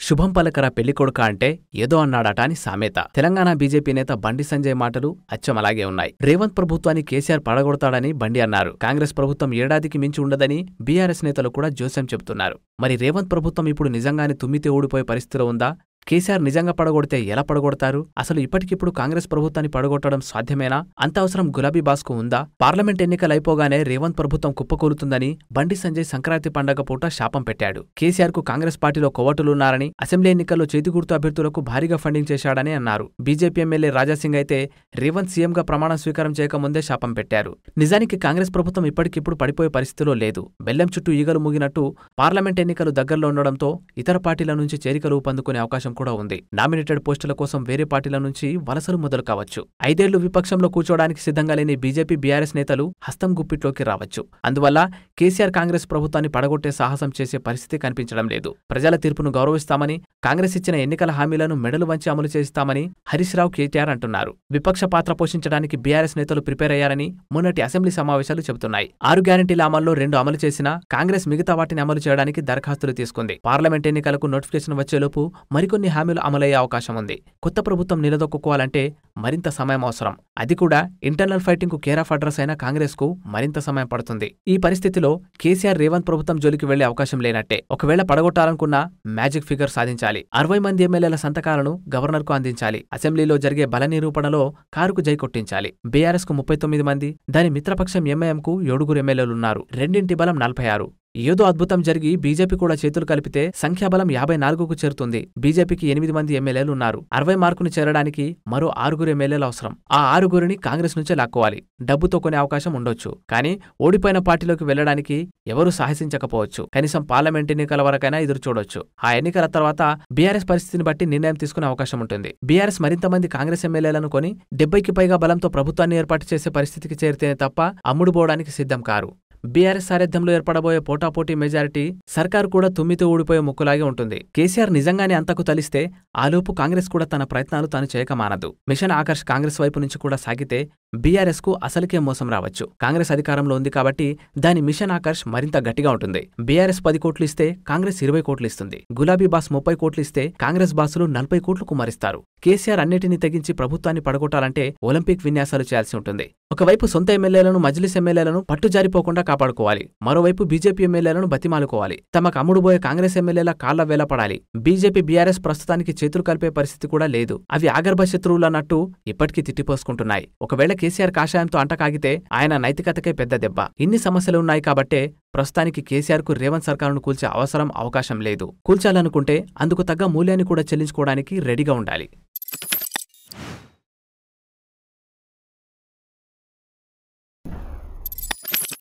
శుభం పలకరా పెళ్లికొడుక అంటే ఏదో అన్నాడట అని సామెత. తెలంగాణ బీజేపీ నేత బండి సంజయ్ మాటలు అచ్చం అలాగే ఉన్నాయి. రేవంత్ ప్రభుత్వాన్ని కేసీఆర్ పడగొడతాడని బండి అన్నారు. కాంగ్రెస్ ప్రభుత్వం ఏడాదికి మించి ఉండదని బీఆర్ఎస్ నేతలు కూడా జోస్యం చెబుతున్నారు. మరి రేవంత్ ప్రభుత్వం ఇప్పుడు నిజంగానే తుమ్మితే ఊడిపోయే పరిస్థితిలో ఉందా? కేసీఆర్ నిజంగా పడగొడితే ఎలా పడగొడతారు? అసలు ఇప్పటికిప్పుడు కాంగ్రెస్ ప్రభుత్వాన్ని పడగొట్టడం సాధ్యమేనా? అంత అవసరం గులాబీ బాస్కు ఉందా? పార్లమెంట్ ఎన్నికలైపోగానే రేవంత్ ప్రభుత్వం కుప్పకూలుతుందని బండి సంజయ్ సంక్రాంతి పండగ పూట శాపం పెట్టాడు. కేసీఆర్ కు కాంగ్రెస్ పార్టీలో కొవ్వటులున్నారని, అసెంబ్లీ ఎన్నికల్లో చేతిగుర్తు అభ్యర్థులకు భారీగా ఫండింగ్ చేశాడని అన్నారు. బీజేపీ ఎమ్మెల్యే రాజాసింగ్ అయితే రేవంత్ సీఎంగా ప్రమాణ స్వీకారం చేయకముందే శాపం పెట్టారు. నిజానికి కాంగ్రెస్ ప్రభుత్వం ఇప్పటికిప్పుడు పడిపోయే పరిస్థితిలో లేదు. బెల్లం చుట్టూ ఈగలు మూగినట్టు పార్లమెంట్ ఎన్నికలు దగ్గరలో ఉండడంతో ఇతర పార్టీల నుంచి చేరికలు ఊపందుకునే అవకాశం కూడా ఉంది. నామినేటెడ్ పోస్టుల కోసం వేరే పార్టీల నుంచి వలసలు మొదలు కావచ్చు. 5 ఏళ్లు విపక్షంలో కూర్చోడానికి సిద్ధంగా లేని బీజేపీ బీఆర్ఎస్ నేతలు హస్తం గుప్పిట్లోకి రావచ్చు. అందువల్ల కేసీఆర్ కాంగ్రెస్ ప్రభుత్వాన్ని పడగొట్టే సాహసం చేసే పరిస్థితి కనిపించడం లేదు. ప్రజల తీర్పును గౌరవిస్తామని, కాంగ్రెస్ ఇచ్చిన ఎన్నికల హామీలను మెడలు వంచి అమలు చేస్తామని హరీష్ రావు, కేటీఆర్ అంటున్నారు. విపక్ష పాత్ర పోషించడానికి బీఆర్ఎస్ నేతలు ప్రిపేర్ అయ్యారని మొన్నటి అసెంబ్లీ సమావేశాలు చెబుతున్నాయి. 6 గ్యారెంటీల అమల్లో 2 అమలు చేసినా కాంగ్రెస్ మిగతా వాటిని అమలు చేయడానికి దరఖాస్తులు తీసుకుంది. పార్లమెంట్ ఎన్నికలకు నోటిఫికేషన్ వచ్చేలోపు మరికొన్ని హామీలు అమలయ్యే అవకాశం ఉంది. కొత్త ప్రభుత్వం నిలదొక్కుకోవాలంటే మరింత సమయం అవసరం. అది కూడా ఇంటర్నల్ ఫైటింగ్ కు కేర్ ఆఫ్ అడ్రస్ అయిన కాంగ్రెస్ కు మరింత సమయం పడుతుంది. ఈ పరిస్థితిలో కేసీఆర్ రేవంత్ ప్రభుత్వం జోలికి వెళ్లే అవకాశం లేనట్టే. ఒకవేళ పడగొట్టాలనుకున్నా మ్యాజిక్ ఫిగర్ సాధించాలి. 60 మంది ఎమ్మెల్యేల సంతకాలను గవర్నర్ కు అందించాలి. అసెంబ్లీలో జరిగే బల నిరూపణలో కారుకు జై కొట్టించాలి. బీఆర్ఎస్ కు 39 మంది, దాని మిత్రపక్షం ఎంఐఎం కు 7 ఎమ్మెల్యేలున్నారు. రెండింటి బలం 46. ఏదో అద్భుతం జరిగి బీజేపీ కూడా చేతులు కలిపితే సంఖ్యాబలం 54కు చేరుతుంది. బీజేపీకి 8 మంది ఎమ్మెల్యేలున్నారు. 60 మార్కును చేరడానికి మరో 6 ఎమ్మెల్యేలు అవసరం. ఆ 6 కాంగ్రెస్ నుంచే లాక్కోవాలి. డబ్బుతో కొనే అవకాశం ఉండొచ్చు. కానీ ఓడిపోయిన పార్టీలోకి వెళ్లడానికి ఎవరూ సాహసించకపోవచ్చు. కనీసం పార్లమెంట్ ఎన్నికల వరకైనా ఎదురు చూడొచ్చు. ఆ ఎన్నికల తర్వాత బీఆర్ఎస్ పరిస్థితిని బట్టి నిర్ణయం తీసుకునే అవకాశం ఉంటుంది. బీఆర్ఎస్ మరింత మంది కాంగ్రెస్ ఎమ్మెల్యేలను కొని 70కి పైగా బలంతో ప్రభుత్వాన్ని ఏర్పాటు చేసే పరిస్థితికి చేరితేనే తప్ప అమ్ముడుపోవడానికి సిద్ధం కారు. బీఆర్ఎస్ సారథ్యంలో ఏర్పడబోయే పోటాపోటీ మెజారిటీ సర్కారు కూడా తుమ్మితో ఊడిపోయే ముక్కులాగే ఉంటుంది. కేసీఆర్ నిజంగానే అంతకు తలిస్తే ఆలోపు కాంగ్రెస్ కూడా తన ప్రయత్నాలు తాను చేయక మానదు. మిషన్ ఆకర్ష్ కాంగ్రెస్ వైపు నుంచి కూడా సాగితే బీఆర్ఎస్ కు అసలుకే మోసం రావచ్చు. కాంగ్రెస్ అధికారంలో ఉంది కాబట్టి దాని మిషన్ ఆకర్ష్ మరింత గట్టిగా ఉంటుంది. బీఆర్ఎస్ 10 కోట్లు ఇస్తే కాంగ్రెస్ 20 కోట్లు ఇస్తుంది. గులాబీ బాస్ 30 కోట్లు ఇస్తే కాంగ్రెస్ బాసులు 40 కోట్లు కుమ్మరిస్తారు. కేసీఆర్ అన్నిటినీ తెగించి ప్రభుత్వాన్ని పడగొట్టాలంటే ఒలింపిక్ విన్యాసాలు చేయాల్సి ఉంటుంది. ఒకవైపు సొంత ఎమ్మెల్యేలను, మజ్లిస్ ఎమ్మెల్యేలను పట్టుజారిపోకుండా కాపాడుకోవాలి. మరోవైపు బీజేపీ ఎమ్మెల్యేలను బతిమాలుకోవాలి. తమకు అమ్ముడుబోయే కాంగ్రెస్ ఎమ్మెల్యేల కాళ్ల వేలపడాలి. బీజేపీ బీఆర్ఎస్ ప్రస్తుతానికి చేతులు కలిపే పరిస్థితి కూడా లేదు. అవి ఆగర్భ శత్రువులన్నట్టు ఇప్పటికీ తిట్టిపోసుకుంటున్నాయి. ఒకవేళ కేసీఆర్ కాషాయంతో అంటకాగితే ఆయన నైతికతకే పెద్ద దెబ్బ. ఇన్ని సమస్యలు ఉన్నాయి కాబట్టే ప్రస్తుతానికి కేసీఆర్ కు రేవంత్ సర్కారును కూల్చే అవసరం, అవకాశం లేదు. కూల్చాలనుకుంటే అందుకు తగ్గ మూల్యాన్ని కూడా చెల్లించుకోవడానికి రెడీగా ఉండాలి.